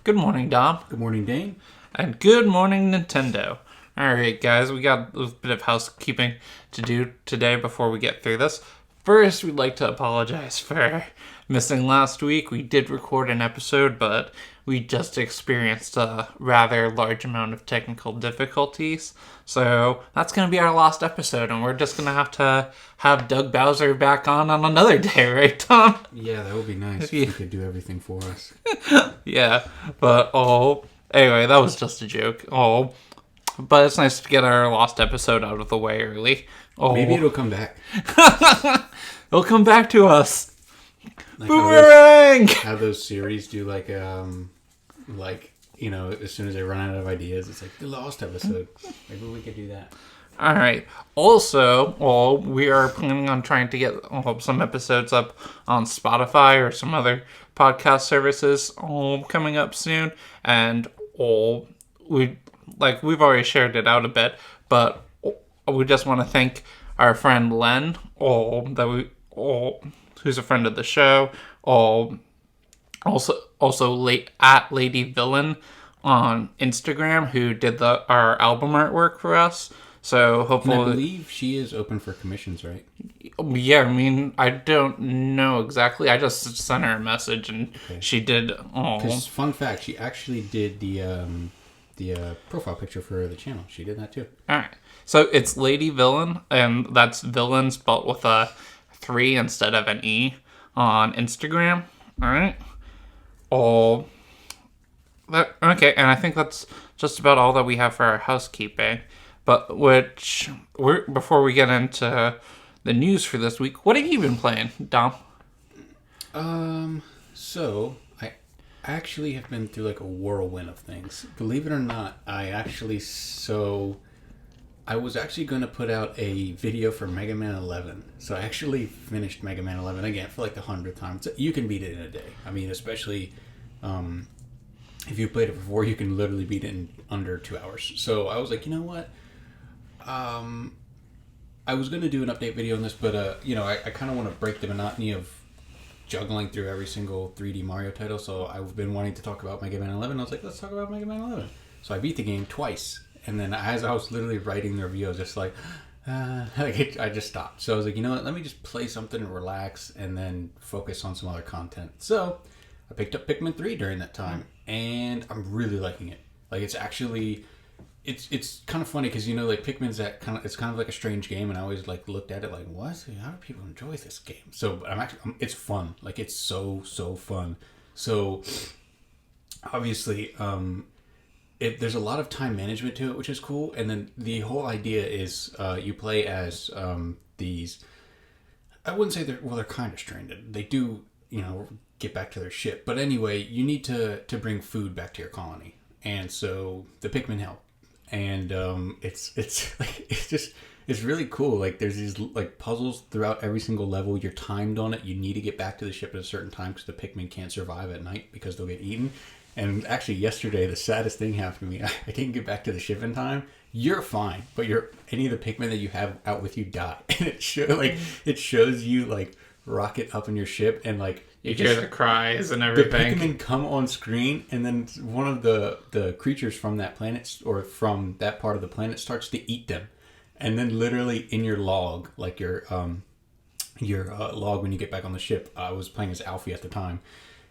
Good morning, Dom. Good morning, Dane. And good morning, Nintendo. Alright, guys, we got a bit of housekeeping to do today before we get through this. First, we'd like to apologize for missing last week. We did record an episode, but we just experienced a rather large amount of technical difficulties. So that's going to be our last episode, and we're just going to have Doug Bowser back on another day, right, Tom? Yeah, that would be nice if you could do everything for us. Yeah, but anyway, that was just a joke. But it's nice to get our lost episode out of the way early. Maybe it'll come back. It'll come back to us. Like Boomerang! How those series do, as soon as they run out of ideas, it's like the lost episode. Maybe we could do that. All right. Also, we are planning on trying to get some episodes up on Spotify or some other podcast services coming up soon. And we've already shared it out a bit, but we just want to thank our friend Len, who's a friend of the show. Also at Lady Villain on Instagram, who did our album artwork for us. So hopefully, and I believe she is open for commissions, right? Yeah, I mean, I don't know exactly. I just sent her a message, and she did. Because fun fact, she actually did the profile picture for the channel. She did that too. All right, so it's Lady Villain, and that's villain spelled with a 3 instead of an E on Instagram. All right. Okay, and I think that's just about all that we have for our housekeeping. But before we get into the news for this week, what have you been playing, Dom? So I actually have been through like a whirlwind of things. Believe it or not, I was actually going to put out a video for Mega Man 11. So I actually finished Mega Man 11 again for like the 100th time. You can beat it in a day. I mean, especially if you played it before, you can literally beat it in under 2 hours. So I was like, you know what? I was going to do an update video on this, but I kind of want to break the monotony of juggling through every single 3D Mario title. So I've been wanting to talk about Mega Man 11. I was like, let's talk about Mega Man 11. So I beat the game twice. And then as I was literally writing the review, I was just like, I just stopped. So I was like, you know what? Let me just play something, relax, and then focus on some other content. So I picked up Pikmin 3 during that time, and I'm really liking it. Like, it's actually, it's kind of funny because, like Pikmin's it's kind of like a strange game, and I always like looked at it like, what? How do people enjoy this game? So it's fun. Like, it's so fun. So obviously, there's a lot of time management to it, which is cool. And then the whole idea is you play as these. I wouldn't say they're kind of stranded. They do, get back to their ship. But anyway, you need to bring food back to your colony, and so the Pikmin help. And it's really cool. Like, there's these like puzzles throughout every single level. You're timed on it. You need to get back to the ship at a certain time because the Pikmin can't survive at night because they'll get eaten. And actually, yesterday, the saddest thing happened to me. I didn't get back to the ship in time. You're fine, but any of the Pikmin that you have out with you die, and it shows you like rocket up in your ship, and like you hear the cries and everything. The Pikmin come on screen, and then one of the creatures from that planet or from that part of the planet starts to eat them, and then literally in your log, like your log when you get back on the ship. I was playing as Alfie at the time.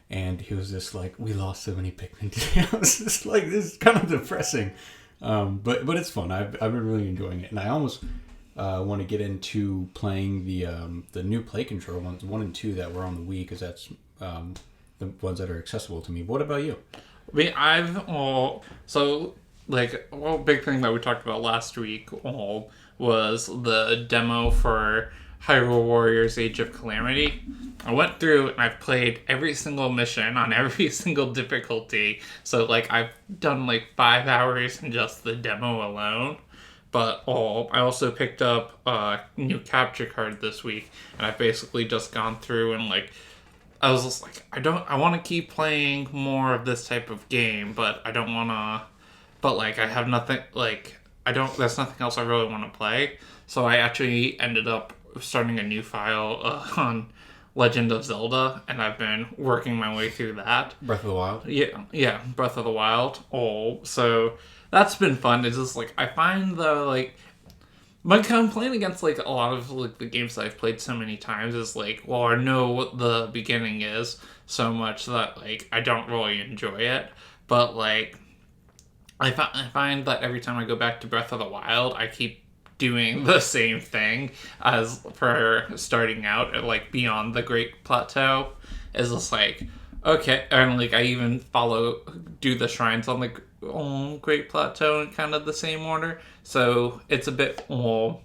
And he was just like, we lost so many Pikmin today. I was just like, this is kind of depressing. But it's fun. I've been really enjoying it. And I almost want to get into playing the new Play Control ones, 1 and 2 that were on the Wii, because that's the ones that are accessible to me. But what about you? I mean, big thing that we talked about last week was the demo for Hyrule Warriors Age of Calamity. I went through and I've played every single mission on every single difficulty. So, I've done 5 hours in just the demo alone. But I also picked up a new capture card this week. And I've basically just gone through and, I was just like, I want to keep playing more of this type of game, but I don't want to... But, I have nothing, there's nothing else I really want to play. So I actually ended up starting a new file Legend of Zelda, and I've been working my way through that. Breath of the Wild. Yeah, Breath of the Wild. Oh, so that's been fun. It's just like I find the like my complaint against like a lot of like the games that I've played so many times is like, well, I know what the beginning is so much that like I don't really enjoy it. But like I find that every time I go back to Breath of the Wild, I keep doing the same thing as for starting out at like Beyond the Great Plateau. Is just like, okay, and like I even do the shrines on the Great Plateau in kind of the same order. So it's a bit weird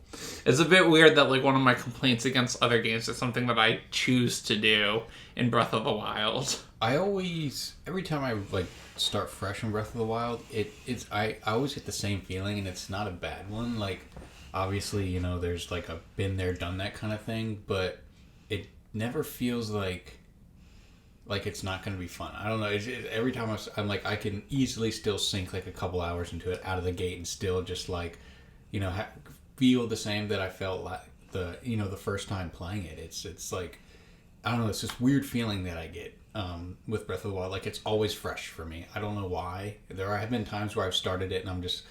that like one of my complaints against other games is something that I choose to do in Breath of the Wild. Every time I like start fresh in Breath of the Wild, I always get the same feeling, and it's not a bad one. Like, obviously, you know, there's like a been there, done that kind of thing, but it never feels like it's not going to be fun. I don't know. Every time I'm like, I can easily still sink like a couple hours into it out of the gate and still just like, you know, feel the same that I felt like the first time playing it. It's like, I don't know. It's this weird feeling that I get with Breath of the Wild. Like, it's always fresh for me. I don't know why. There have been times where I've started it and I'm just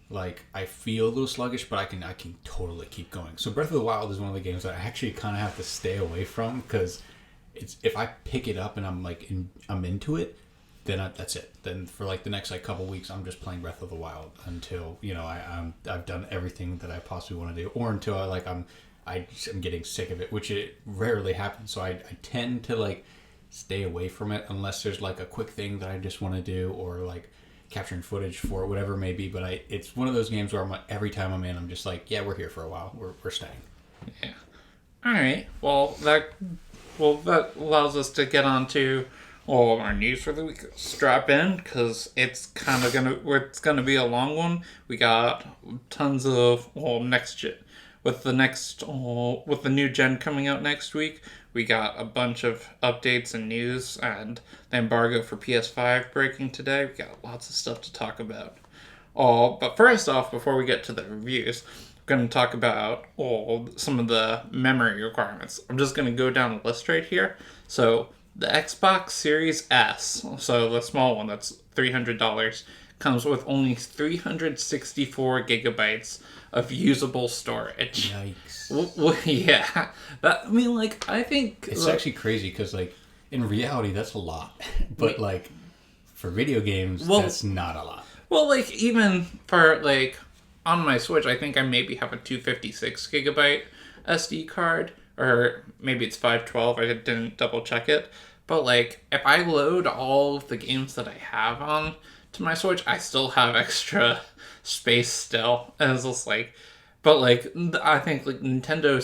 like, I feel a little sluggish, but I can totally keep going. So Breath of the Wild is one of the games that I actually kind of have to stay away from, because if I pick it up and I'm like I'm into it, then that's it. Then for like the next like couple weeks, I'm just playing Breath of the Wild until, you know, I've done everything that I possibly want to do, or until I'm getting sick of it, which it rarely happens. So I tend to like stay away from it unless there's like a quick thing that I just want to do, or like capturing footage for it, whatever it may be. But it's one of those games where every time I'm in, I'm just like, yeah, we're here for a while. We're staying. Yeah. All right. Well, that allows us to get on to all of our news for the week. Strap in, because it's gonna be a long one. We got tons of next gen with the new gen coming out next week. We got a bunch of updates and news, and the embargo for PS5 breaking today. We got lots of stuff to talk about. But first off, before we get to the reviews, I'm going to talk about some of the memory requirements. I'm just going to go down the list right here. So the Xbox Series S, so the small one that's $300, comes with only 364 gigabytes of usable storage. Yikes. Yeah. I think it's actually crazy, because like in reality that's a lot, but like for video games that's not a lot. Well, like even for like on my Switch, I think I maybe have a 256 gigabyte SD card, or maybe it's 512. I didn't double check it. But like if I load all of the games that I have on to my Switch, I still have extra space still. And it's just like, but like I think like Nintendo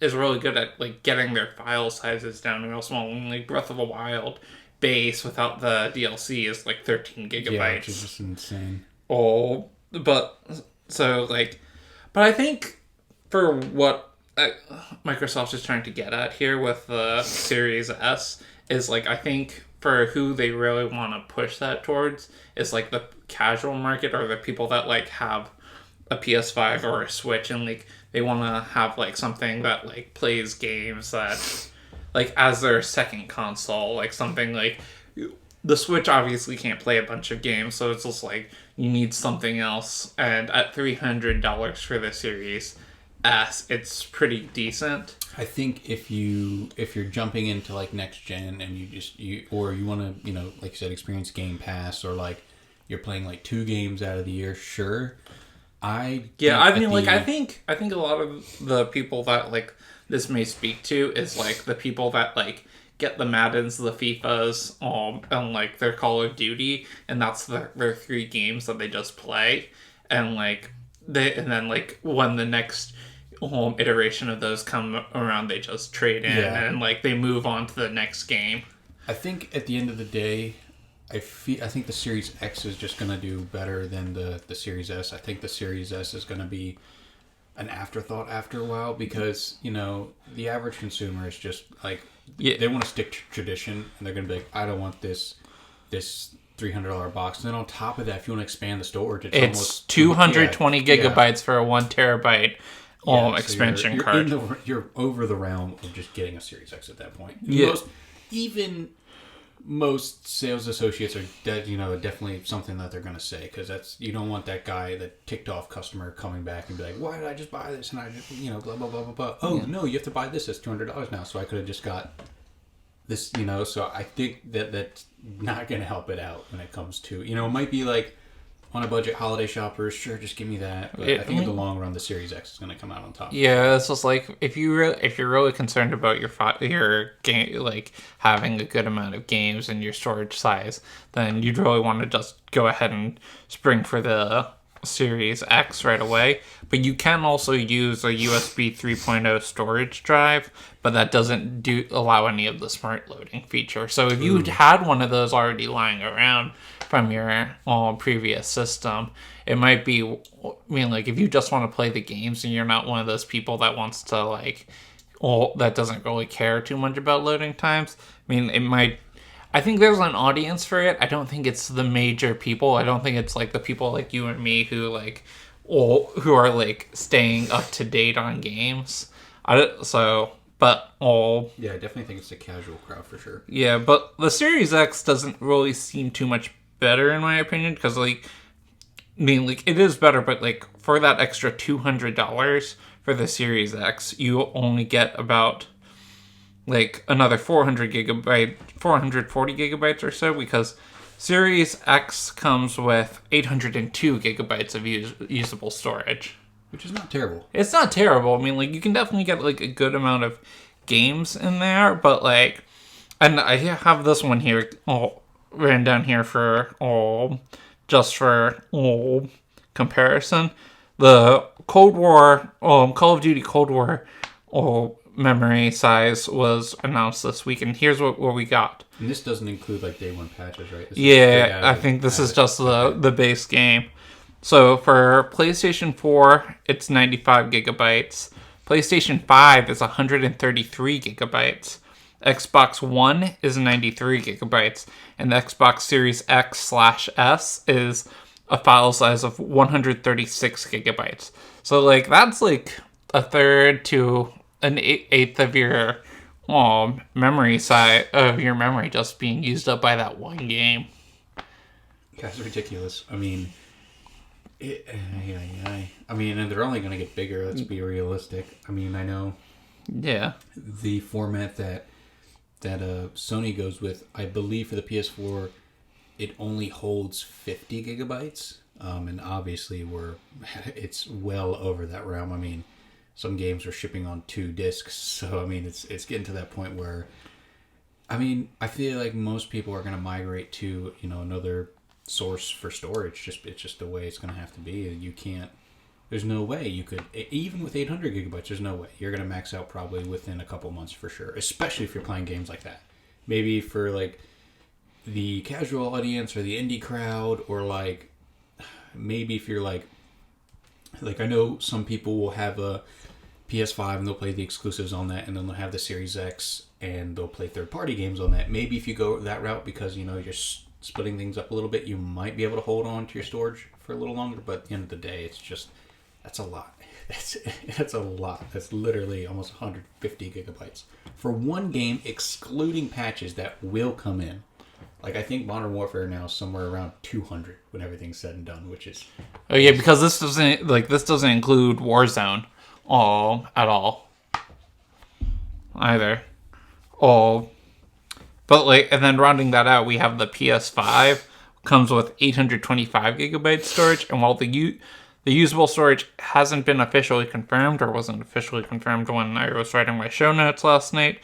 is really good at like getting their file sizes down real small. Like Breath of the Wild base without the DLC is like 13 gigabytes. Yeah, which is just insane. But I think for what Microsoft is trying to get at here with the Series S is like, I think for who they really want to push that towards is like the casual market, or the people that like have a PS5 or a Switch, and like they want to have like something that like plays games that like as their second console, like something like the Switch obviously can't play a bunch of games, so it's just like you need something else. And at $300 for the Series S, it's pretty decent. I think if you're jumping into like next gen and you want to, you know, like you said, experience Game Pass, or like you're playing like 2 games out of the year, sure. I think a lot of the people that like this may speak to is like the people that like get the Maddens, the FIFAs, and like their Call of Duty, and that's their 3 games that they just play, and then like when the next iteration of those come around, they just trade in and like they move on to the next game. I think at the end of the day, I think the Series X is just going to do better than the Series S. I think the Series S is going to be an afterthought after a while, because, you know, the average consumer is just like, they want to stick to tradition, and they're going to be like, I don't want this $300 box. And then on top of that, if you want to expand the storage, it's almost 220 gigabytes for a 1 terabyte So expansion you're card. You're over the realm of just getting a Series X at that point. Yeah. Most sales associates are definitely something that they're going to say, because you don't want that guy, that ticked off customer, coming back and be like, why did I just buy this, and I just blah blah blah blah blah. Oh no, you have to buy this. It's $200 now, so I could have just got this. So I think that's not going to help it out when it comes to it might be like, on a budget, holiday shoppers, sure, just give me that. But I think in the long run, the Series X is going to come out on top. Yeah, it's just like if you're really concerned about your game, like having a good amount of games and your storage size, then you'd really want to just go ahead and spring for the Series X right away. But you can also use a USB 3.0 storage drive, but that doesn't allow any of the smart loading feature. So if you had one of those already lying around from your previous system, it might be, if you just want to play the games and you're not one of those people that wants to that doesn't really care too much about loading times, I think there's an audience for it. I don't think it's the major people. I don't think it's like the people like you and me who who are staying up to date on games. Yeah, I definitely think it's the casual crowd for sure. Yeah, but the Series X doesn't really seem too much better in my opinion, because it is better, but for that extra $200 for the Series X, you only get about another 440 gigabytes or so, because Series X comes with 802 gigabytes of usable storage, which is not terrible. It's not terrible. You can definitely get a good amount of games in there, but and I have this one here written down here for just for comparison. The Cold War, Call of Duty Cold War memory size was announced this week, and here's what we got. And this doesn't include day one patches, right? I think this is just the base game. So for PlayStation 4, it's 95 gigabytes. PlayStation 5 is 133 gigabytes. Xbox One is 93 gigabytes. And the Xbox Series X/S is a file size of 136 gigabytes. So that's a third to an eighth of your memory side of your memory just being used up by that one game. That's ridiculous. And they're only going to get bigger. Let's be realistic. I know. Yeah. The format that Sony goes with, I believe for the PS4, it only holds 50 gigabytes. And obviously it's well over that realm. Some games are shipping on 2 discs, so it's getting to that point where I feel like most people are going to migrate to another source for storage. It's just the way it's going to have to be. There's no way you could, even with 800 gigabytes, there's no way you're going to max out probably within a couple months for sure, especially if you're playing games like that. Maybe for the casual audience or the indie crowd, or maybe if you're I know some people will have a PS5 and they'll play the exclusives on that, and then they'll have the Series X and they'll play third-party games on that. Maybe if you go that route, because you're splitting things up a little bit, you might be able to hold on to your storage for a little longer. But at the end of the day, that's a lot. That's a lot. That's literally almost 150 gigabytes for one game, excluding patches that will come in. I think Modern Warfare now is somewhere around 200 when everything's said and done, which is... Oh yeah, because this doesn't include Warzone at all either. But and then rounding that out, we have the PS5 comes with 825 gigabytes storage, and while the usable storage hasn't been officially confirmed, or wasn't officially confirmed when I was writing my show notes last night,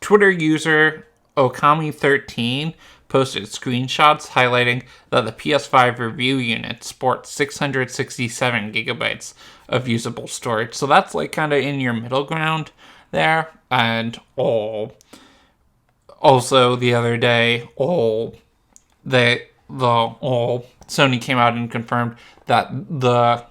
Twitter user Okami13 posted screenshots highlighting that the PS5 review unit sports 667 gigabytes of usable storage. So that's kind of in your middle ground there. And also the other day, Sony came out and confirmed that the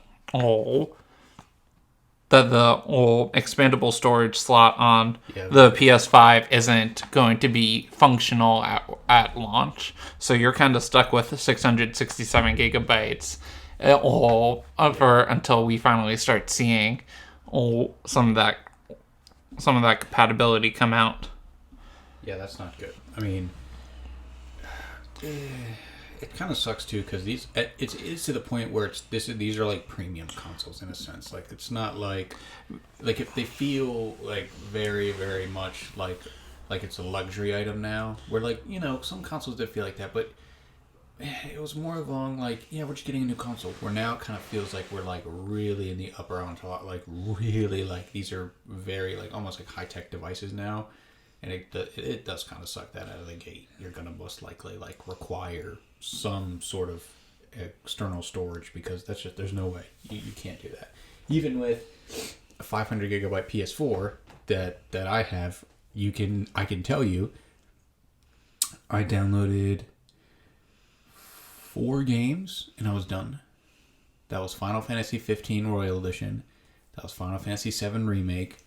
expandable storage slot on the PS5 isn't going to be functional at launch. So you're kind of stuck with 667 gigabytes all for until we finally start seeing some of that compatibility come out. Yeah, that's not good. I mean, it kind of sucks too because it's to the point where these are like premium consoles in a sense. Like it's not like if they feel like very very much like it's a luxury item now. Where like some consoles did feel like that, but it was more along like we're just getting a new console. Where now it kind of feels like we're like really in the upper entourage, like really like these are very like almost like high tech devices now. And it does kind of suck that out of the gate. You're going to most likely like require some sort of external storage because there's no way you can't do that. Even with a 500 gigabyte PS4 that I have, I can tell you, I downloaded 4 games and I was done. That was Final Fantasy 15 Royal Edition. That was Final Fantasy 7 Remake.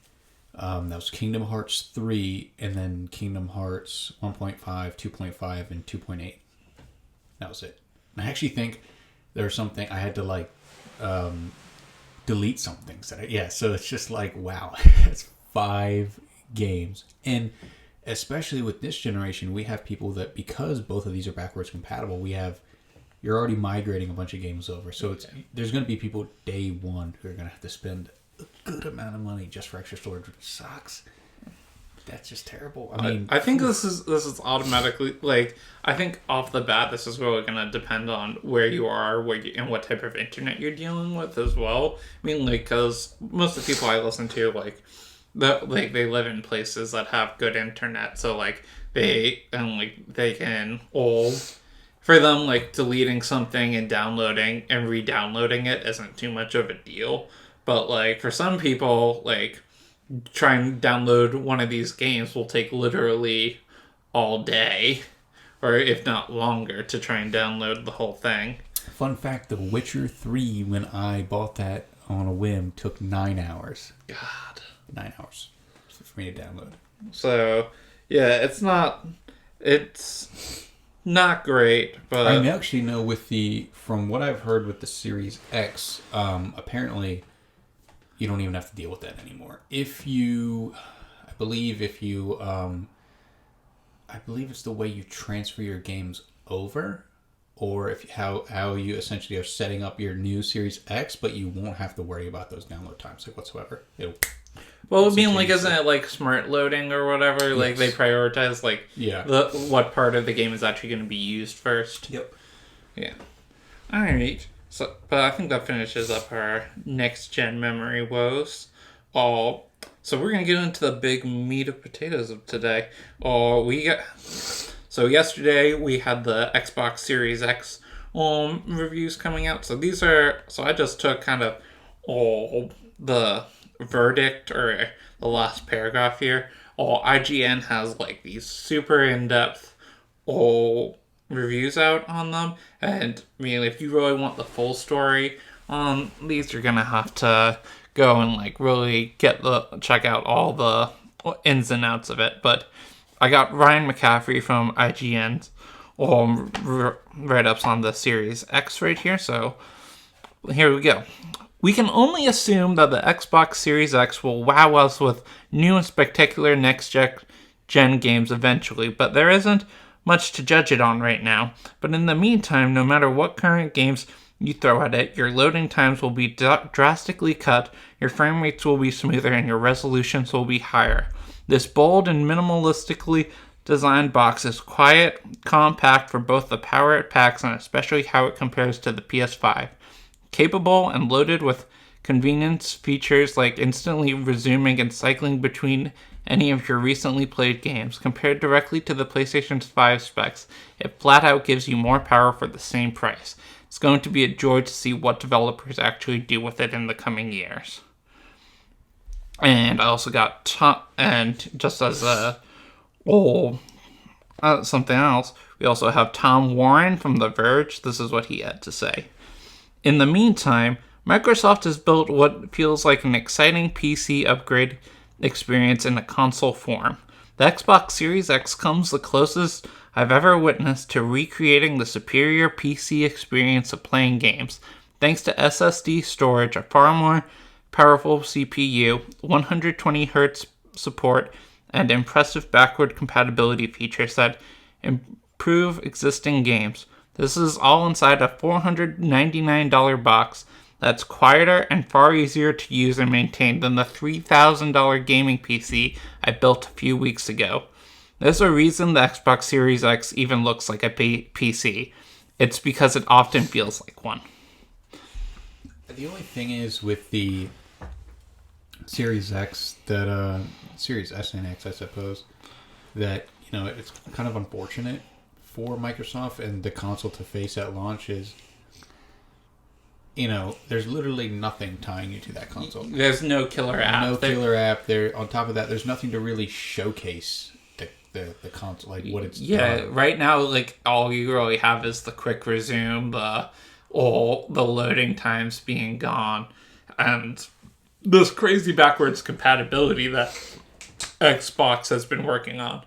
That was Kingdom Hearts 3, and then Kingdom Hearts 1.5, 2.5, and 2.8. That was it. And I actually think there's something I had to like delete some things. So it's just like, wow, that's 5 games. And especially with this generation, we have people that, because both of these are backwards compatible, you're already migrating a bunch of games over. So there's going to be people day one who are going to have to spend a good amount of money just for extra storage, which sucks. That's just terrible. I mean, I think this is automatically like, I think off the bat this is really going to depend on where you are, and what type of internet you're dealing with as well. I mean, like, because most of the people I listen to, like they live in places that have good internet, so like they can all. For them, like, deleting something and downloading and re-downloading it isn't too much of a deal. But, like, for some people, like, trying to download one of these games will take literally all day, or if not longer, to try and download the whole thing. Fun fact, The Witcher 3, when I bought that on a whim, took 9 hours. God. 9 hours for me to download. So, yeah, it's not great, but I actually know from what I've heard with the Series X, apparently you don't even have to deal with that anymore. I believe it's the way you transfer your games over, or how you essentially are setting up your new Series X, but you won't have to worry about those download times like whatsoever. Well, I mean, like, isn't it like smart loading or whatever? Yes. Like, they prioritize, like, what part of the game is actually going to be used first. Yep. Yeah. Alright. So, but I think that finishes up our next-gen memory woes. So we're going to get into the big meat of potatoes of today. So yesterday we had the Xbox Series X reviews coming out. So I just took kind of the verdict or the last paragraph here. IGN has like these super in-depth reviews out on them, and I mean, if you really want the full story on these, you're gonna have to go and like really check out all the ins and outs of it. But I got Ryan McCaffrey from IGN's write-ups on the Series X right here, so here we go. We can only assume that the Xbox Series X will wow us with new and spectacular next-gen games eventually, but there isn't much to judge it on right now. But in the meantime, no matter what current games you throw at it, your loading times will be drastically cut, your frame rates will be smoother, and your resolutions will be higher. This bold and minimalistically designed box is quiet, compact for both the power it packs and especially how it compares to the PS5. Capable and loaded with convenience features like instantly resuming and cycling between any of your recently played games. Compared directly to the PlayStation 5 specs, it flat out gives you more power for the same price. It's going to be a joy to see what developers actually do with it in the coming years. And I also got something else, we also have Tom Warren from The Verge. This is what he had to say. In the meantime, Microsoft has built what feels like an exciting PC upgrade experience in a console form. The Xbox Series X comes the closest I've ever witnessed to recreating the superior PC experience of playing games. Thanks to SSD storage, a far more powerful CPU, 120Hz support, and impressive backward compatibility features that improve existing games. This is all inside a $499 box that's quieter and far easier to use and maintain than the $3,000 gaming PC I built a few weeks ago. There's a reason the Xbox Series X even looks like a PC. It's because it often feels like one. The only thing is with the Series X, Series S and X, I suppose, that, it's kind of unfortunate for Microsoft and the console to face at launch is, there's literally nothing tying you to that console. There's no killer app. No killer app. There. On top of that, there's nothing to really showcase the console, like what it's done. Right now, like, all you really have is the quick resume, the loading times being gone, and this crazy backwards compatibility that Xbox has been working on,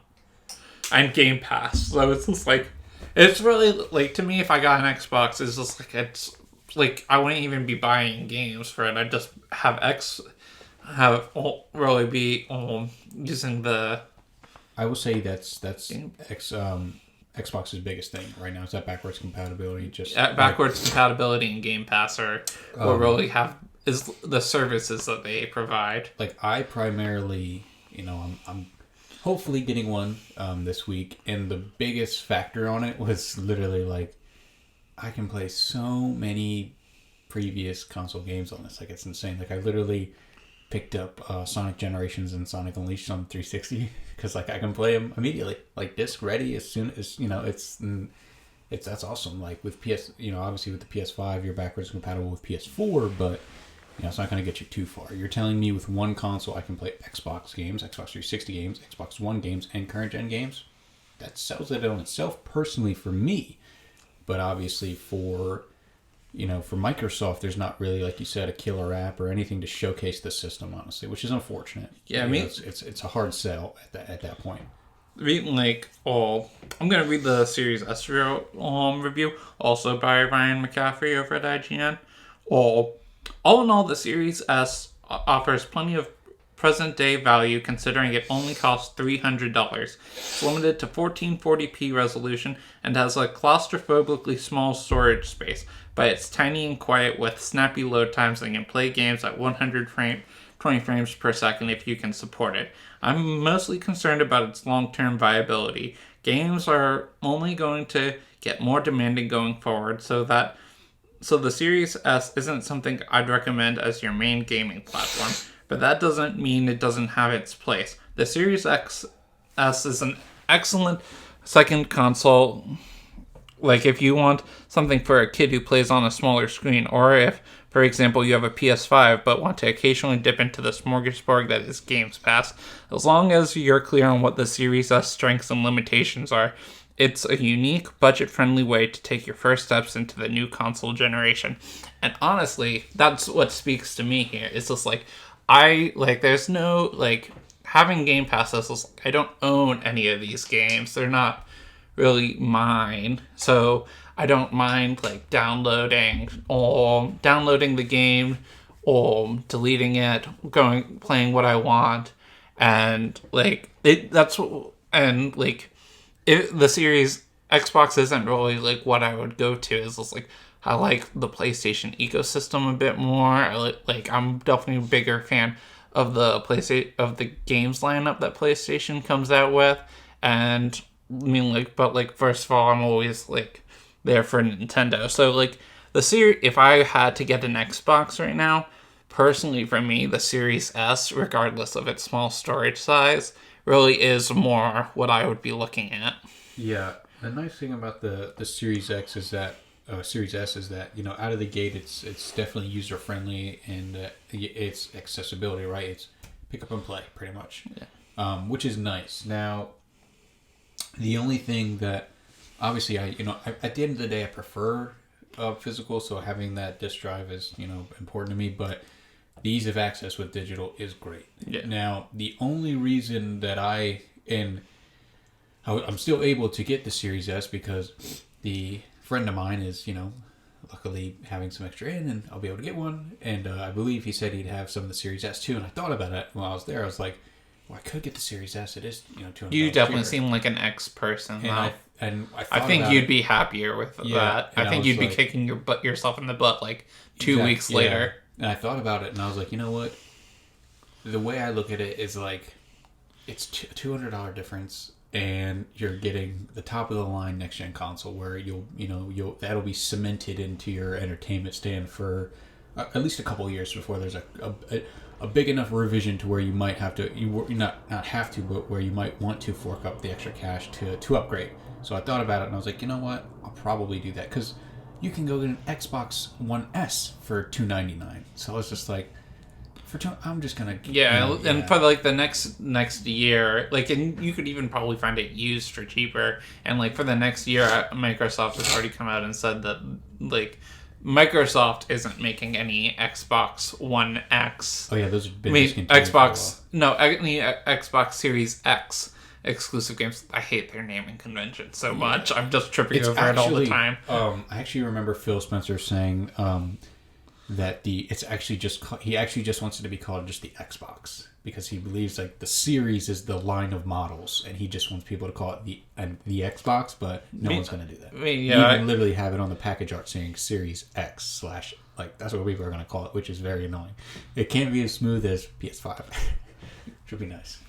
and Game Pass. So it's just like, it's really like, to me, if I got an Xbox, it's just like, it's like I wouldn't even be buying games for it. I'd just really be using the. I will say that's Xbox's biggest thing right now is that backwards compatibility. Just backwards compatibility and Game Pass are what really have is the services that they provide. Like, I primarily, I'm hopefully getting one this week, and the biggest factor on it was literally like I can play so many previous console games on this. Like, it's insane. Like, I literally picked up Sonic Generations and Sonic Unleashed on 360 because like I can play them immediately, like disc ready as soon as it's that's awesome. Like with obviously with the PS5 you're backwards compatible with PS4, but it's not going to get you too far. You're telling me with one console I can play Xbox games, Xbox 360 games, Xbox One games, and current gen games? That sells it on itself personally for me, but obviously for Microsoft, there's not really, like you said, a killer app or anything to showcase the system, honestly, which is unfortunate. Yeah, it's a hard sell at that point. I'm gonna read the Series S review, also by Ryan McCaffrey over at IGN. All in all, the Series S offers plenty of present-day value considering it only costs $300. It's limited to 1440p resolution and has a claustrophobically small storage space, but it's tiny and quiet with snappy load times and can play games at 20 frames per second if you can support it. I'm mostly concerned about its long-term viability. Games are only going to get more demanding going forward, so the Series S isn't something I'd recommend as your main gaming platform, but that doesn't mean it doesn't have its place. The Series S is an excellent second console. Like, if you want something for a kid who plays on a smaller screen, or if, for example, you have a PS5 but want to occasionally dip into the smorgasbord that is Games Pass, as long as you're clear on what the Series S strengths and limitations are, it's a unique, budget-friendly way to take your first steps into the new console generation. And honestly, that's what speaks to me here. It's just like, there's no, having Game Pass is just, I don't own any of these games. They're not really mine. So I don't mind, downloading the game, or deleting it, playing what I want. And, the Series Xbox isn't really what I would go to. It's just I like the PlayStation ecosystem a bit more. I'm definitely a bigger fan of the games lineup that PlayStation comes out with. And first of all, I'm always there for Nintendo. So the Series, if I had to get an Xbox right now, personally for me, the Series S, regardless of its small storage size, really is more what I would be looking at. Yeah, the nice thing about the Series X is that Series S is that out of the gate it's definitely user friendly, and it's accessibility, right? It's pick up and play pretty much, which is nice. Now, the only thing that obviously I at the end of the day I prefer physical, so having that disc drive is important to me, but the ease of access with digital is great. Yeah. Now, the only reason that I'm still able to get the Series S because the friend of mine is, luckily having some extra in, and I'll be able to get one. And I believe he said he'd have some of the Series S too. And I thought about it while I was there. I was like, well, I could get the Series S. It is, $200. You definitely seem like an X person, though. And I think you'd be happier with that. I think you'd be kicking yourself in the butt like 2 weeks later. And I thought about it, and I was like, you know what? The way I look at it is like, it's a $200 difference, and you're getting the top of the line next gen console where you'll that'll be cemented into your entertainment stand for at least a couple of years before there's a big enough revision to where you might have to not have to, but where you might want to fork up the extra cash to upgrade. So I thought about it, and I was like, you know what? I'll probably do that because you can go get an Xbox One S for $299. So I was just like, I'm just gonna and for like the next year, like, and you could even probably find it used for cheaper. And like for the next year, Microsoft has already come out and said that like Microsoft isn't making any Xbox One X. Oh yeah, those have been any Xbox Series X exclusive games. I hate their naming convention so much. I'm just tripping over it all the time. I actually remember Phil Spencer saying that it's actually he actually just wants it to be called just the Xbox because he believes like the series is the line of models, and he just wants people to call it the Xbox, but no one's going to do that. You can literally have it on the package art saying Series X / like that's what people are going to call it, which is very annoying. It can't be as smooth as PS5. Should be nice.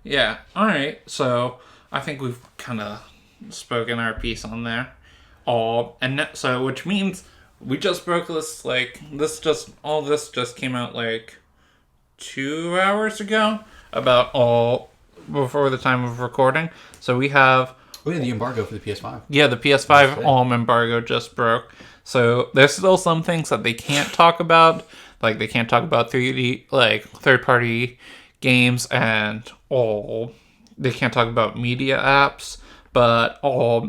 Yeah. All right. So I think we've kind of spoken our piece on there. Which means we just broke this. Like this just came out like 2 hours ago. Before the time of recording. So we have. Oh yeah, the embargo for the PS5. Yeah, the PS5 embargo just broke. So there's still some things that they can't talk about. Like they can't talk about 3D, like third-party games and all. They can't talk about media apps. But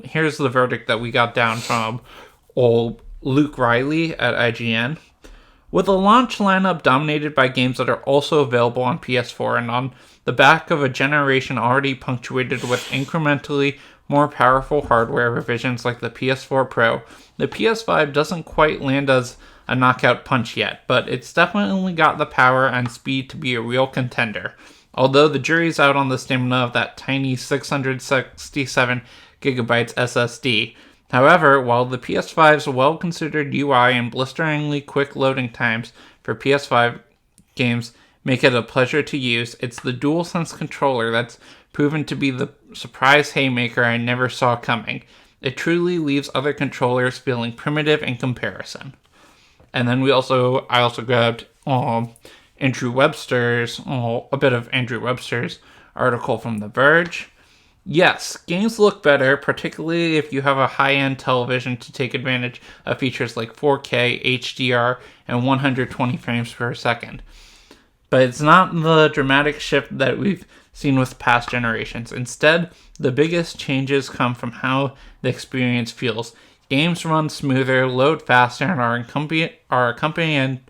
here's the verdict that we got down from Luke Riley at IGN. With a launch lineup dominated by games that are also available on PS4 and on the back of a generation already punctuated with incrementally more powerful hardware revisions like the PS4 Pro, the PS5 doesn't quite land as a knockout punch yet, but it's definitely got the power and speed to be a real contender. Although the jury's out on the stamina of that tiny 667 gigabytes SSD. However, while the PS5's well-considered UI and blisteringly quick loading times for PS5 games make it a pleasure to use, it's the DualSense controller that's proven to be the surprise haymaker I never saw coming. It truly leaves other controllers feeling primitive in comparison. And then I also grabbed Andrew Webster's, a bit of Andrew Webster's article from The Verge. Yes, games look better, particularly if you have a high-end television to take advantage of features like 4K, HDR, and 120 frames per second. But it's not the dramatic shift that we've seen with past generations. Instead, the biggest changes come from how the experience feels. Games run smoother, load faster, and are accompanied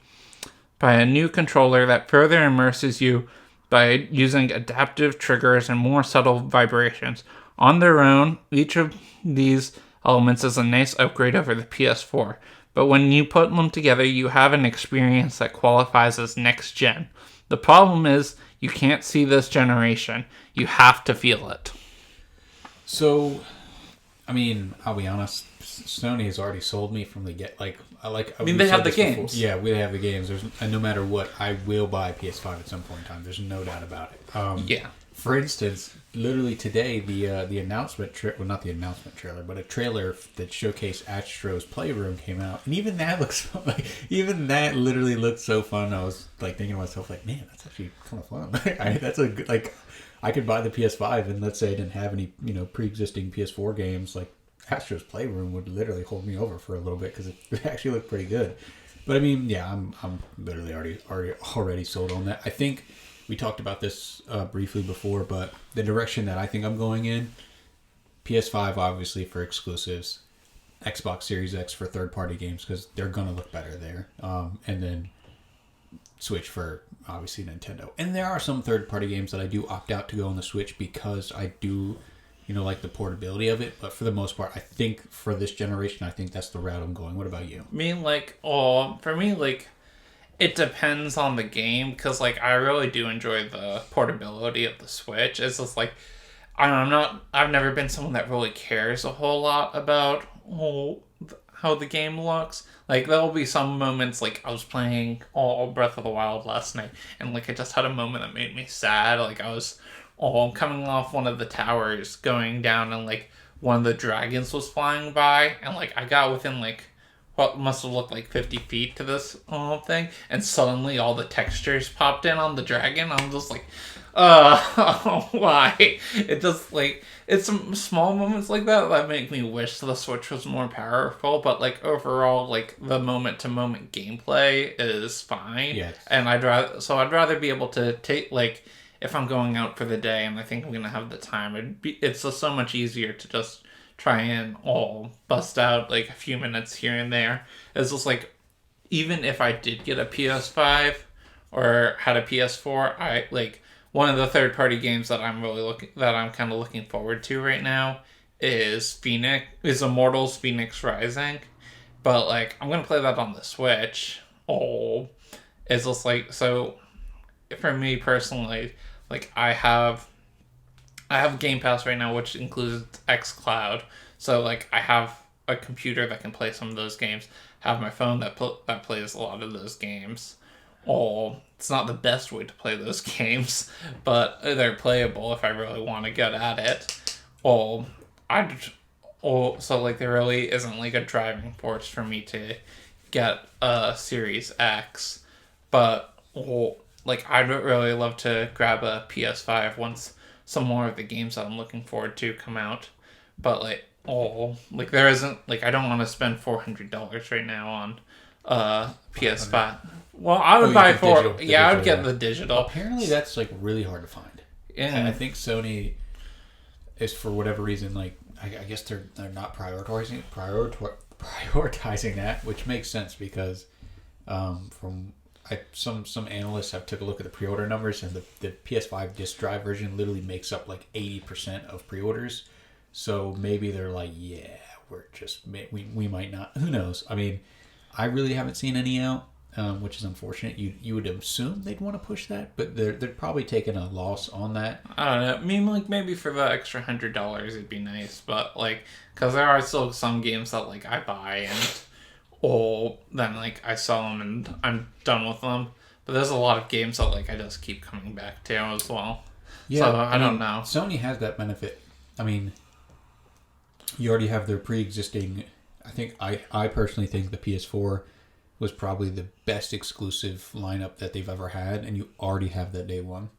by a new controller that further immerses you by using adaptive triggers and more subtle vibrations. On their own, each of these elements is a nice upgrade over the PS4, but when you put them together, you have an experience that qualifies as next gen. The problem is, you can't see this generation. You have to feel it. So, I mean, I'll be honest, Sony has already sold me from the get. They have the games. Before. Yeah, we have the games. And no matter what, I will buy a PS5 at some point in time. There's no doubt about it. Yeah. For instance, literally today, the announcement not the announcement trailer, but a trailer that showcased Astro's Playroom came out, and even that literally looked so fun. I was like thinking to myself, like, man, that's actually kind of fun. That's a good, like, I could buy the PS5, and let's say I didn't have any pre-existing PS4 games, like Astro's Playroom would literally hold me over for a little bit because it actually looked pretty good. But I mean, yeah, I'm literally already sold on that. I think we talked about this briefly before, but the direction that I think I'm going in, PS5 obviously for exclusives, Xbox Series X for third-party games because they're going to look better there, and then Switch for obviously Nintendo. And there are some third-party games that I do opt out to go on the Switch because I do like the portability of it. But for the most part, I think for this generation, I think that's the route I'm going. What about you? I mean, like, for me, like, it depends on the game, because, like, I really do enjoy the portability of the Switch. It's just, like, I've never been someone that really cares a whole lot about how the game looks. Like, there'll be some moments, like, I was playing Breath of the Wild last night, and, like, I just had a moment that made me sad. Like, I was coming off one of the towers, going down, and, like, one of the dragons was flying by, and, like, I got within, like, what must have looked like 50 feet to this thing, and suddenly all the textures popped in on the dragon. I'm just like, why? It just, like, it's some small moments like that make me wish the Switch was more powerful, but, like, overall, like, the moment-to-moment gameplay is fine. Yes. And I'd rather be able to take, like, if I'm going out for the day and I think I'm gonna have the time, it's just so much easier to just try and bust out, like, a few minutes here and there. It's just, like, even if I did get a PS5 or had a PS4, I, like, one of the third-party games that I'm kind of looking forward to right now is Immortals Phoenix Rising. But, like, I'm gonna play that on the Switch. It's just, like, so for me personally, like, I have Game Pass right now, which includes xCloud. So, like, I have a computer that can play some of those games. Have my phone that plays a lot of those games. It's not the best way to play those games, but they're playable if I really want to get at it. So, like, there really isn't, like, a driving force for me to get a Series X. But, like, I'd really love to grab a PS5 once some more of the games that I'm looking forward to come out. But, like, there isn't, like, I don't want to spend $400 right now on PS5. Well, I would buy I would get the digital. Apparently that's, like, really hard to find. Yeah. And I think Sony is, for whatever reason, like, I guess they're not prioritizing that, which makes sense because some analysts have took a look at the pre-order numbers, and the PS5 disc drive version literally makes up like 80% of pre-orders. So maybe they're like, yeah, we might not. Who knows? I mean, I really haven't seen any out, which is unfortunate. You would assume they'd want to push that, but they're probably taking a loss on that. I don't know. I mean, like, maybe for the extra $100 it'd be nice, but, like, because there are still some games that, like, I buy and then, like, I sell them and I'm done with them. But there's a lot of games that, like, I just keep coming back to as well. Yeah, so I don't know. Sony has that benefit. I mean, you already have their pre-existing. I think I personally think the PS4 was probably the best exclusive lineup that they've ever had, and you already have that day one.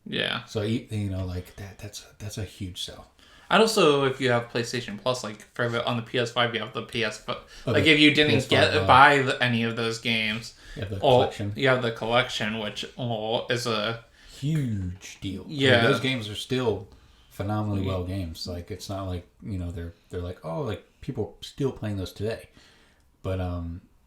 Yeah. So like that's a huge sell. And also, if you have PlayStation Plus, like on the PS5, you have the PS5. Like, if you didn't PS5, buy any of those games, you have the collection. You have the collection, which is a huge deal. Yeah, I mean, those games are still phenomenally well games. Like, it's not like they're like, oh, like, people are still playing those today. But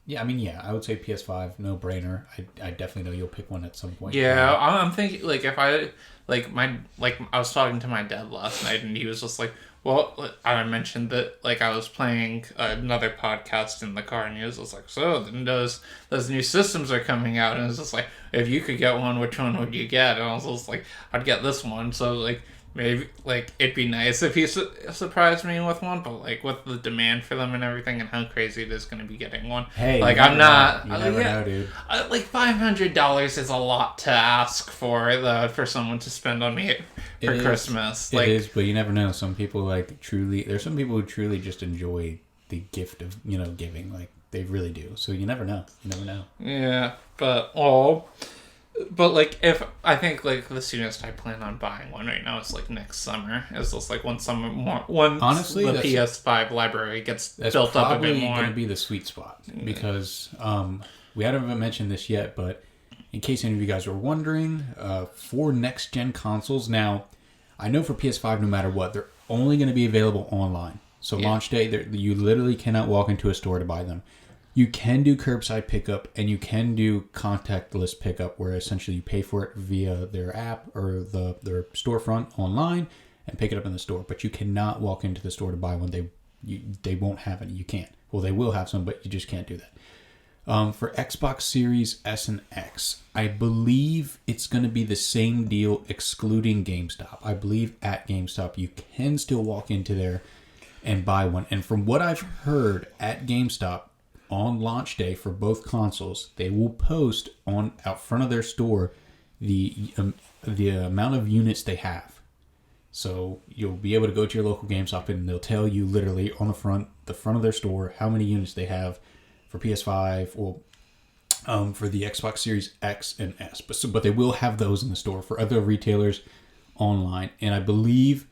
yeah, I mean, I would say PS5, no brainer. I definitely know you'll pick one at some point. Yeah, I'm thinking, like, if I I was talking to my dad last night, and he was just like, well, I mentioned that, like, I was playing another podcast in the car, and he was just like, so then those new systems are coming out, and it was just like, if you could get one, which one would you get? And I was just like, I'd get this one. So, like, maybe, like, it'd be nice if he surprised me with one, but, like, with the demand for them and everything and how crazy it is going to be getting one. Hey, like, I'm not... You never know, dude. Like, $500 is a lot to ask for someone to spend on me for Christmas. It is, but you never know. Some people, like, there's some people who truly just enjoy the gift of, giving. Like, they really do. So you never know. Yeah, but like, if I think, like, the soonest I plan on buying one right now is, like, next summer. It's just like once honestly, the PS5 library gets built up a bit more. That's probably going to be the sweet spot because we haven't mentioned this yet, but in case any of you guys were wondering, for next gen consoles, now I know for PS5, no matter what, they're only going to be available online. So launch day, you literally cannot walk into a store to buy them. You can do curbside pickup, and you can do contactless pickup, where essentially you pay for it via their app or their storefront online, and pick it up in the store. But you cannot walk into the store to buy one. They won't have any. You can't. Well, they will have some, but you just can't do that. For Xbox Series S and X, I believe it's going to be the same deal excluding GameStop. I believe at GameStop you can still walk into there and buy one. And from what I've heard at GameStop on launch day for both consoles, they will post on out front of their store the amount of units they have. So you'll be able to go to your local GameStop and they'll tell you literally on the front of their store how many units they have for PS5 or for the Xbox Series X and S. But they will have those in the store for other retailers online. And I believe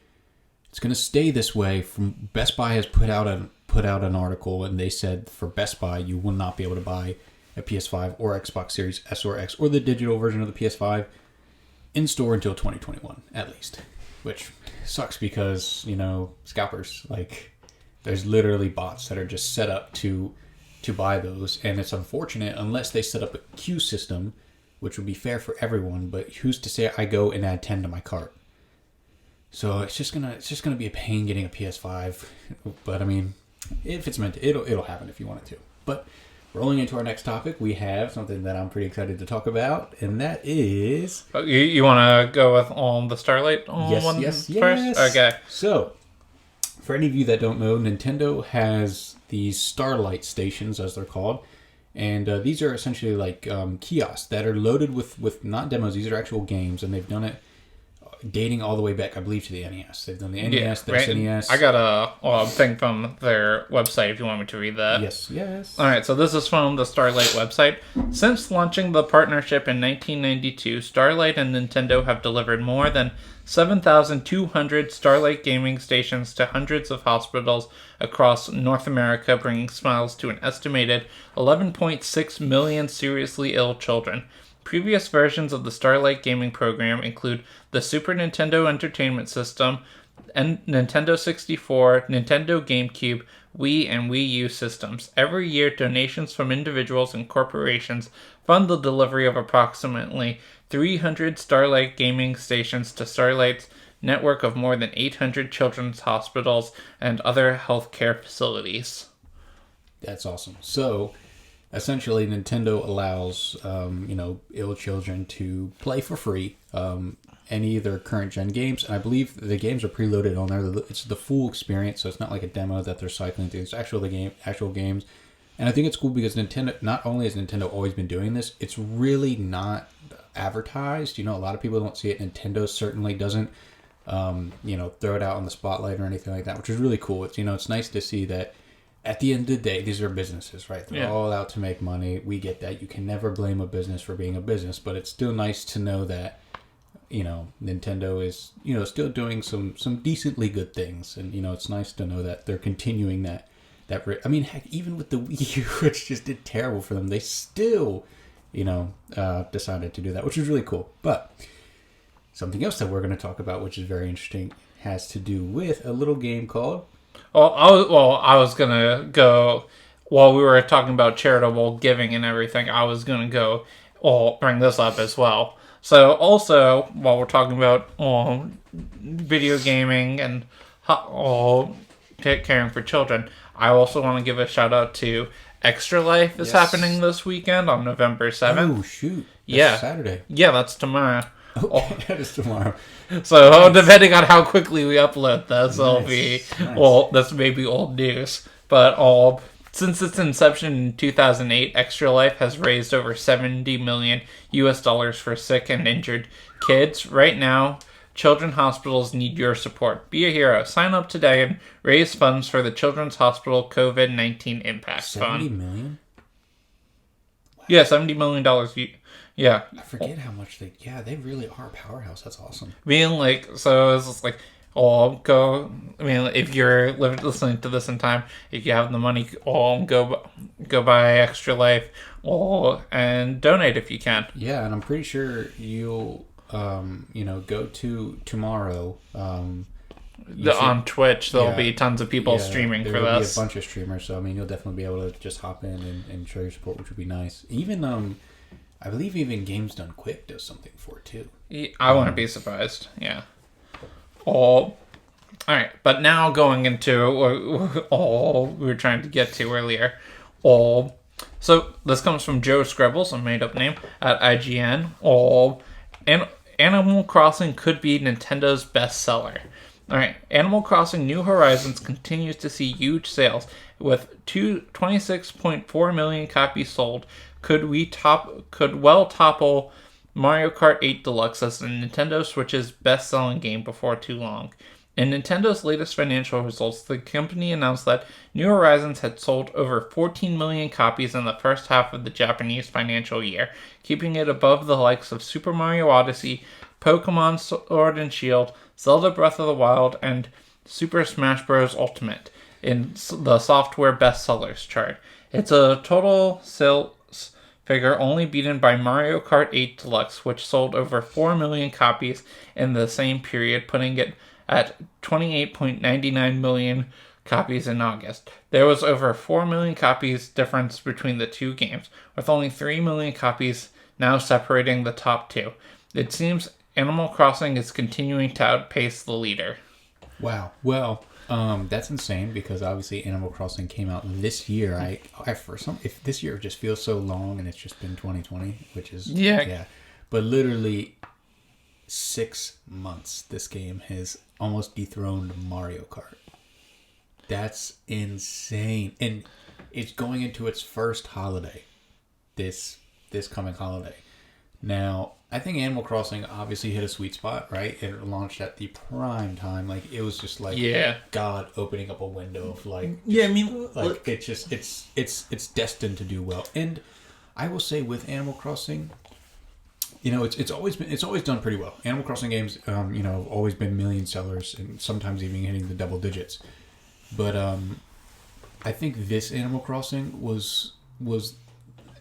it's going to stay this way. From Best Buy has put out an article, and they said for Best Buy you will not be able to buy a PS5 or Xbox Series S or X or the digital version of the PS5 in store until 2021 at least. Which sucks because, scalpers, there's literally bots that are just set up to buy those, and it's unfortunate unless they set up a queue system, which would be fair for everyone, but who's to say I go and add 10 to my cart? So it's just gonna be a pain getting a PS5, but I mean, if it's meant to, it'll happen if you want it to. But rolling into our next topic, we have something that I'm pretty excited to talk about, and that is... You want to go with the Starlight one yes. first? Okay. So, for any of you that don't know, Nintendo has these Starlight stations, as they're called, and these are essentially like kiosks that are loaded with not demos, these are actual games, and they've done it dating all the way back, I believe, to the NES. They've done the NES, the SNES. I got a thing from their website if you want me to read that. Yes. Alright, so this is from the Starlight website. Since launching the partnership in 1992, Starlight and Nintendo have delivered more than 7,200 Starlight gaming stations to hundreds of hospitals across North America, bringing smiles to an estimated 11.6 million seriously ill children. Previous versions of the Starlight gaming program include the Super Nintendo Entertainment System, and Nintendo 64, Nintendo GameCube, Wii, and Wii U systems. Every year, donations from individuals and corporations fund the delivery of approximately 300 Starlight gaming stations to Starlight's network of more than 800 children's hospitals and other healthcare facilities. That's awesome. So, essentially, Nintendo allows, ill children to play for free any of their current gen games, and I believe the games are preloaded on there. It's the full experience, so it's not like a demo that they're cycling through. It's actual games, and I think it's cool because Nintendo. Not only has Nintendo always been doing this, it's really not advertised. A lot of people don't see it. Nintendo certainly doesn't, throw it out on the spotlight or anything like that, which is really cool. It's it's nice to see that. At the end of the day, these are businesses, right? They're all out to make money. We get that. You can never blame a business for being a business, but it's still nice to know that, Nintendo is, still doing some decently good things. And, it's nice to know that they're continuing that. I mean, heck, even with the Wii U, which just did terrible for them, they still, decided to do that, which is really cool. But something else that we're going to talk about, which is very interesting, has to do with a little game called... I was gonna go while we were talking about charitable giving and everything. I was gonna go bring this up as well. So also, while we're talking about video gaming and caring for children, I also want to give a shout out to Extra Life is happening this weekend on November 7th. Oh shoot! That's Saturday. Yeah, that's tomorrow. That is tomorrow. So, depending on how quickly we upload this, it'll be, nice. This may be old news. But since its inception in 2008, Extra Life has raised over $70 million for sick and injured kids. Right now, children's hospitals need your support. Be a hero. Sign up today and raise funds for the Children's Hospital COVID-19 Impact Fund. $70 million? Wow. Yeah, $70 million. Yeah. I forget how much they really are a powerhouse. That's awesome. So it's just like, if you're listening to this in time, if you have the money, go buy Extra Life, and donate if you can. Yeah, and I'm pretty sure you'll, go to tomorrow. On Twitch, there'll be tons of people streaming for this. There'll be a bunch of streamers, so you'll definitely be able to just hop in and show your support, which would be nice. Even I believe even Games Done Quick does something for it too. I wouldn't be surprised. Yeah. All right, but now going into all we were trying to get to earlier, all. So this comes from Joe Screbbles, a made-up name at IGN. All, and Animal Crossing could be Nintendo's best seller. All right, Animal Crossing New Horizons continues to see huge sales with 26.4 million copies sold. Could well topple Mario Kart 8 Deluxe as the Nintendo Switch's best-selling game before too long. In Nintendo's latest financial results, the company announced that New Horizons had sold over 14 million copies in the first half of the Japanese financial year, keeping it above the likes of Super Mario Odyssey, Pokemon Sword and Shield, Zelda Breath of the Wild, and Super Smash Bros. Ultimate in the software bestsellers chart. It's a total sales figure only beaten by Mario Kart 8 Deluxe, which sold over 4 million copies in the same period, putting it at 28.99 million copies in August. There was over 4 million copies difference between the two games, with only 3 million copies now separating the top two. It seems Animal Crossing is continuing to outpace the leader. Wow. Well, that's insane because obviously Animal Crossing came out this year. If this year just feels so long and it's just been 2020, which is yeah. But literally 6 months, this game has almost dethroned Mario Kart. That's insane, and it's going into its first holiday, this coming holiday. Now, I think Animal Crossing obviously hit a sweet spot, right? It launched at the prime time, like it was just like God opening up a window of like it's destined to do well. And I will say with Animal Crossing, it's always done pretty well. Animal Crossing games, have always been million sellers and sometimes even hitting the double digits. But I think this Animal Crossing was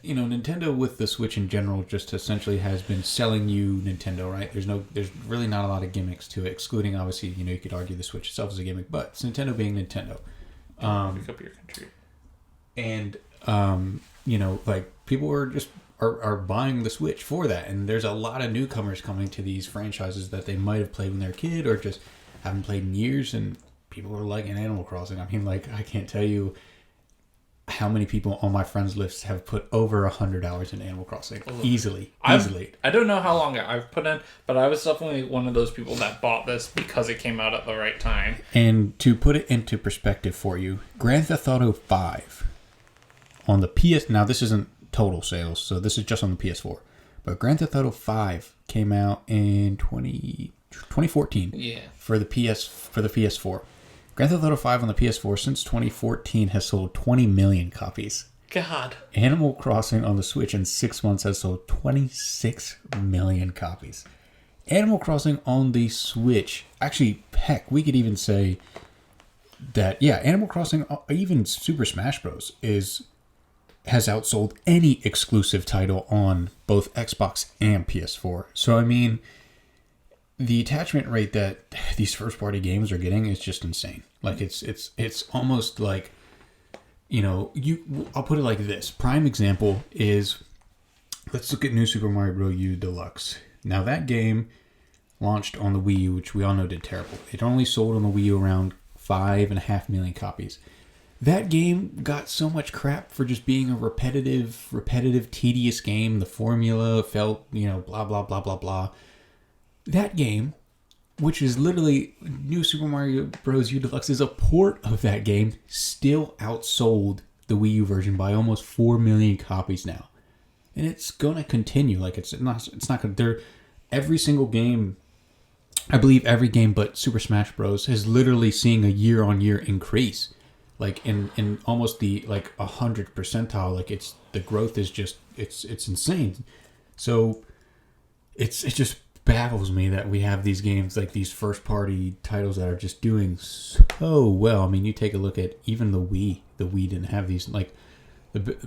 Nintendo with the Switch in general just essentially has been selling you Nintendo, right? There's really not a lot of gimmicks to it, excluding obviously, you could argue the Switch itself is a gimmick, but it's Nintendo being Nintendo. Pick up your country. And like people are buying the Switch for that, and there's a lot of newcomers coming to these franchises that they might have played when they're a kid or just haven't played in years, and people are liking Animal Crossing. I mean, like, I can't tell you how many people on my friends list have put over 100 hours in Animal Crossing. Easily. I don't know how long I've put in, but I was definitely one of those people that bought this because it came out at the right time. And to put it into perspective for you, Grand Theft Auto 5 on the PS... Now, this isn't total sales, so this is just on the PS4. But Grand Theft Auto 5 came out in 2014 for the PS4. Grand Theft Auto 5 on the PS4 since 2014 has sold 20 million copies. God. Animal Crossing on the Switch in 6 months has sold 26 million copies. Animal Crossing on the Switch, actually, heck, we could even say that, Animal Crossing, even Super Smash Bros. Has outsold any exclusive title on both Xbox and PS4. So, I mean, the attachment rate that these first-party games are getting is just insane. Like, it's almost like, I'll put it like this. Prime example is, let's look at New Super Mario Bros. U Deluxe. Now, that game launched on the Wii U, which we all know did terrible. It only sold on the Wii U around 5.5 million copies. That game got so much crap for just being a repetitive, tedious game. The formula felt, blah, blah, blah, blah, blah. That game, which is literally New Super Mario Bros. U Deluxe, is a port of that game, still outsold the Wii U version by almost 4 million copies now. And it's going to continue. Like, it's not going to... Every single game, I believe every game but Super Smash Bros. Is literally seeing a year-on-year increase. Like, in almost the, 100 percentile. Like, the growth is just... It's insane. So, it just baffles me that we have these games, like these first-party titles that are just doing so well. I mean, you take a look at even the Wii. The Wii didn't have these, like, the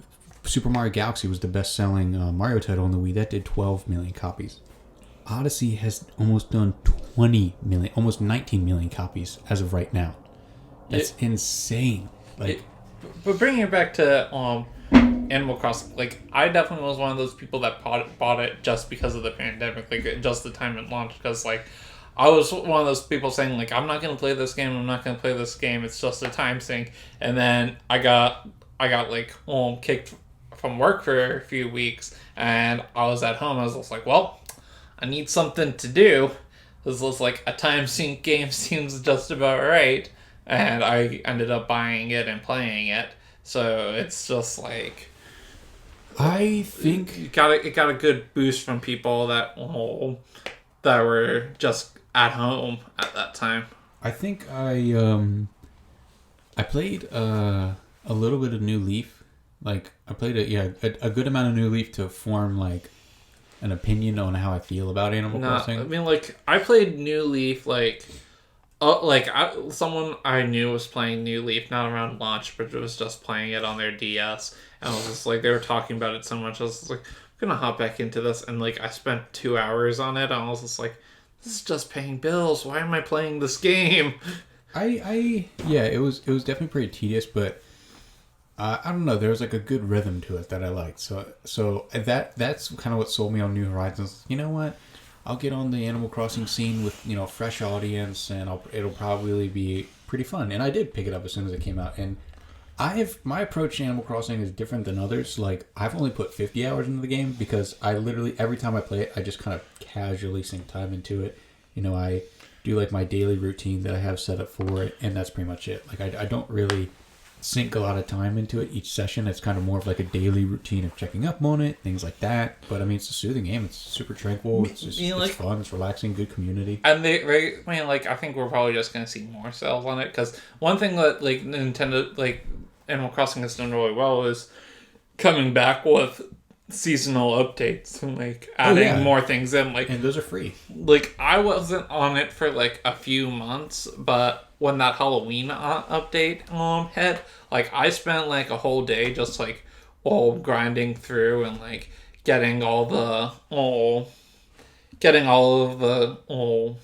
Super Mario Galaxy was the best-selling Mario title on the Wii. That did 12 million copies. Odyssey has almost done 20 million, almost 19 million copies as of right now. That's insane. Like, but bringing it back to Animal Crossing, like, I definitely was one of those people that bought it just because of the pandemic, like, just the time it launched, because, like, I was one of those people saying like, I'm not gonna play this game. I'm not gonna play this game. It's just a time sink. And then I got like kicked from work for a few weeks, and I was at home. I was just like, well, I need something to do. This was like a time sink game seems just about right, and I ended up buying it and playing it. So it's just like I think it got a good boost from people that were just at home at that time. I think I played a little bit of New Leaf. Like I played a good amount of New Leaf to form like an opinion on how I feel about Animal Crossing. I mean, like I played New Leaf someone I knew was playing New Leaf, not around launch, but it was just playing it on their DS, and I was just like, they were talking about it so much, I was just like, I'm gonna hop back into this, and like I spent 2 hours on it, and I was just like, this is just paying bills. Why am I playing this game? It was definitely pretty tedious, but I don't know. There was like a good rhythm to it that I liked. So that's kind of what sold me on New Horizons. You know what? I'll get on the Animal Crossing scene with a fresh audience, and it'll probably be pretty fun. And I did pick it up as soon as it came out. And my approach to Animal Crossing is different than others. Like I've only put 50 hours into the game because I literally every time I play it, I just kind of casually sink time into it. I do like my daily routine that I have set up for it, and that's pretty much it. Like I don't really sink a lot of time into it each session. It's kind of more of like a daily routine of checking up on it, things like that. But I mean, it's a soothing game. It's super tranquil. It's just it's fun. It's relaxing. Good community. And I think we're probably just gonna see more sales on it, because one thing that like Nintendo, like Animal Crossing has done really well is coming back with seasonal updates and like adding more things in. Like, and those are free. Like I wasn't on it for like a few months, but when that Halloween update hit, like I spent like a whole day just like grinding through and like getting all of the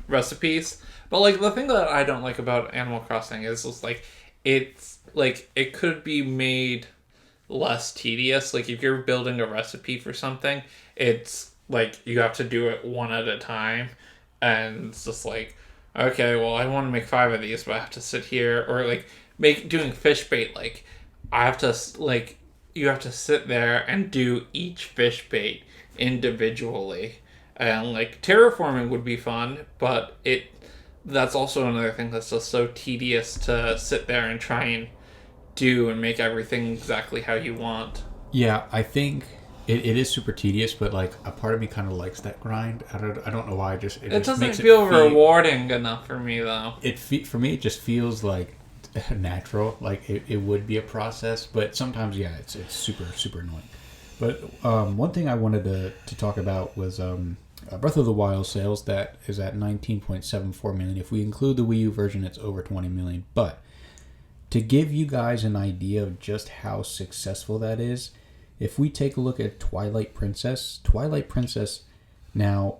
recipes. But like the thing that I don't like about Animal Crossing is just like it could be made less tedious. Like if you're building a recipe for something, it's like you have to do it one at a time, and it's just like, okay, well, I want to make 5 of these, but I have to sit here, or like doing fish bait. Like I have to you have to sit there and do each fish bait individually, and like terraforming would be fun, but that's also another thing that's just so tedious to sit there and try and do and make everything exactly how you want. Yeah, I think it is super tedious, but like a part of me kind of likes that grind. I don't know why. It just doesn't makes feel rewarding enough for me though. For me, it just feels like natural. Like it would be a process, but sometimes it's super super annoying. But one thing I wanted to talk about was Breath of the Wild sales that is at 19.74 million. If we include the Wii U version, it's over 20 million. But to give you guys an idea of just how successful that is, if we take a look at Twilight Princess, now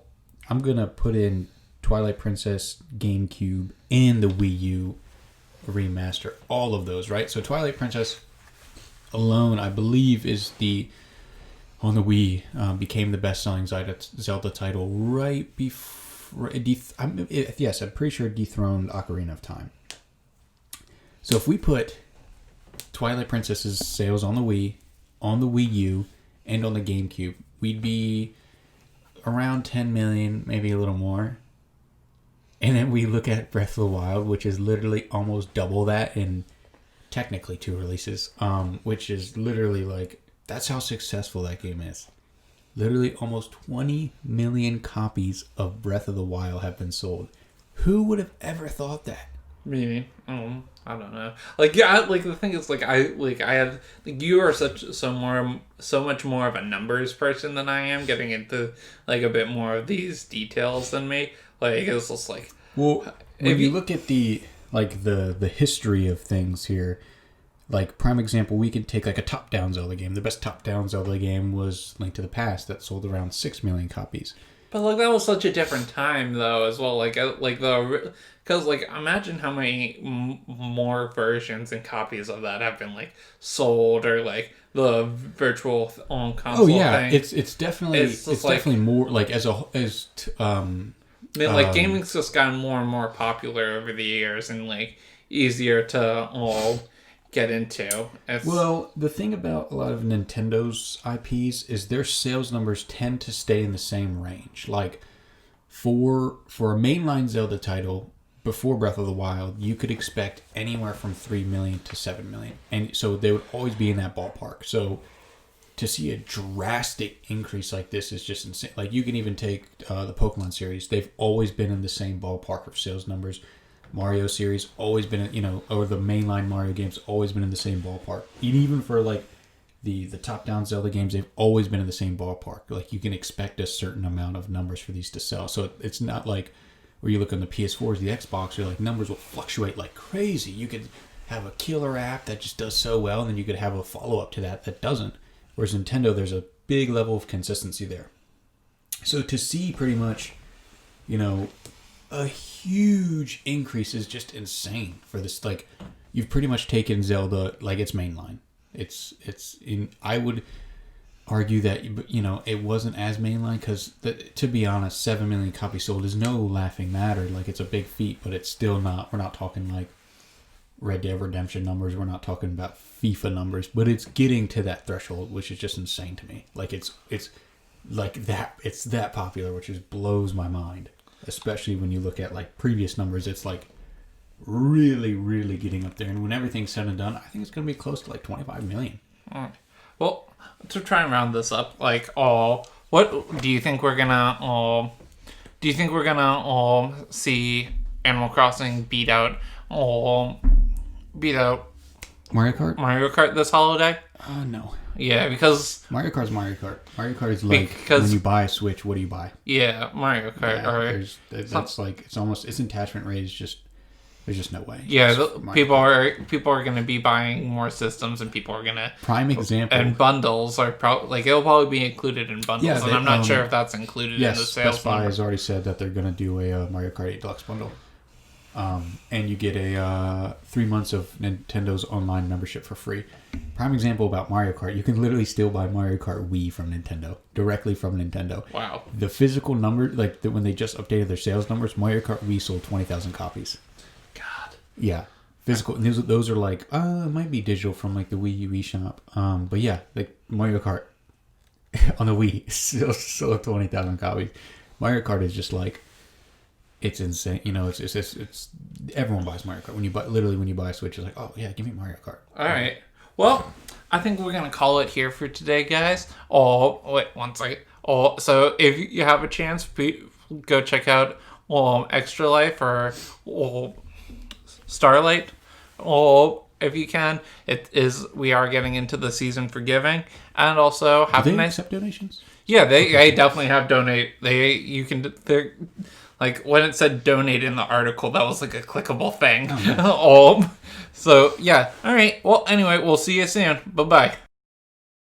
I'm going to put in Twilight Princess, GameCube, and the Wii U remaster, all of those, right? So Twilight Princess alone, I believe, on the Wii, became the best-selling Zelda title right before, I'm pretty sure it dethroned Ocarina of Time. So if we put Twilight Princess's sales on the Wii, on the Wii U, and on the GameCube, we'd be around 10 million, maybe a little more. And then we look at Breath of the Wild, which is literally almost double that in technically 2 releases, which is literally like, that's how successful that game is. Literally almost 20 million copies of Breath of the Wild have been sold. Who would have ever thought that? Me. I don't know. Like, yeah, like the thing is, I have you are so much more of a numbers person than I am, getting into like a bit more of these details than me. Like it's just like, well, when you look at the history of things here, like prime example, we can take like a top-down Zelda game. The best top-down Zelda game was Link to the Past, that sold around 6 million copies. But like that was such a different time though, as well. Because like imagine how many more versions and copies of that have been like sold, or like the virtual on console. Oh yeah, thing. it's definitely definitely more like mean, like, gaming's just gotten more and more popular over the years and, like, easier to all get into. Well, the thing about a lot of Nintendo's IPs is their sales numbers tend to stay in the same range. Like, for a mainline Zelda title, before Breath of the Wild, you could expect anywhere from 3 million to 7 million. And so they would always be in that ballpark. So to see a drastic increase like this is just insane. Like, you can even take the Pokemon series. They've always been in the same ballpark of sales numbers. Mario series, always been, or the mainline Mario games, always been in the same ballpark. Even for, like, the top-down Zelda games, they've always been in the same ballpark. Like, you can expect a certain amount of numbers for these to sell. So it's not like where you look on the PS4s, the Xbox, like, numbers will fluctuate like crazy. You could have a killer app that just does so well, and then you could have a follow-up to that doesn't. Whereas Nintendo, there's a big level of consistency there. So to see pretty much, a huge increase is just insane for this. Like, you've pretty much taken Zelda like its mainline. I would argue that, it wasn't as mainline because, to be honest, 7 million copies sold is no laughing matter. Like, it's a big feat, but it's still not. We're not talking like Red Dead Redemption numbers. We're not talking about FIFA numbers, but it's getting to that threshold, which is just insane to me. Like, it's like that. It's that popular, which just blows my mind. Especially when you look at, like, previous numbers, it's like really, really getting up there. And when everything's said and done, I think it's going to be close to like 25 million. All right. Well, to try and round this up, like, what do you think we're gonna see Animal Crossing beat out Mario Kart this holiday? No. Yeah, because Mario Kart's Mario Kart. Mario Kart is like, when you buy a Switch, what do you buy? Yeah, Mario Kart. Yeah, that's like, its attachment rate is just, there's just no way. Yeah, people are going to be buying more systems, and people are going to prime example. And bundles are probably it'll probably be included in bundles, and I'm not sure if that's included in the sales. Best Buy has already said that they're going to do a Mario Kart 8 Deluxe bundle. And you get a 3 months of Nintendo's online membership for free. Prime example about Mario Kart, you can literally still buy Mario Kart Wii from Nintendo, directly from Nintendo. Wow. The physical number, like when they just updated their sales numbers, Mario Kart Wii sold 20,000 copies. God. Yeah. Physical. And those are like, it might be digital from like the Wii U eShop. But yeah, like Mario Kart on the Wii still sold 20,000 copies. Mario Kart is just like, it's insane. It's everyone buys Mario Kart. When you buy a Switch, you're like, oh yeah, give me Mario Kart. All right. Well, I think we're gonna call it here for today, guys. Oh, wait, one second. Oh, so if you have a chance, go check out Extra Life or Starlight. If you can, we are getting into the season for giving, and also have Do they accept donations? Yeah, they definitely have donate. They're like, when it said donate in the article, that was like a clickable thing. Oh, nice. So yeah. All right. Well, anyway, we'll see you soon. Bye bye.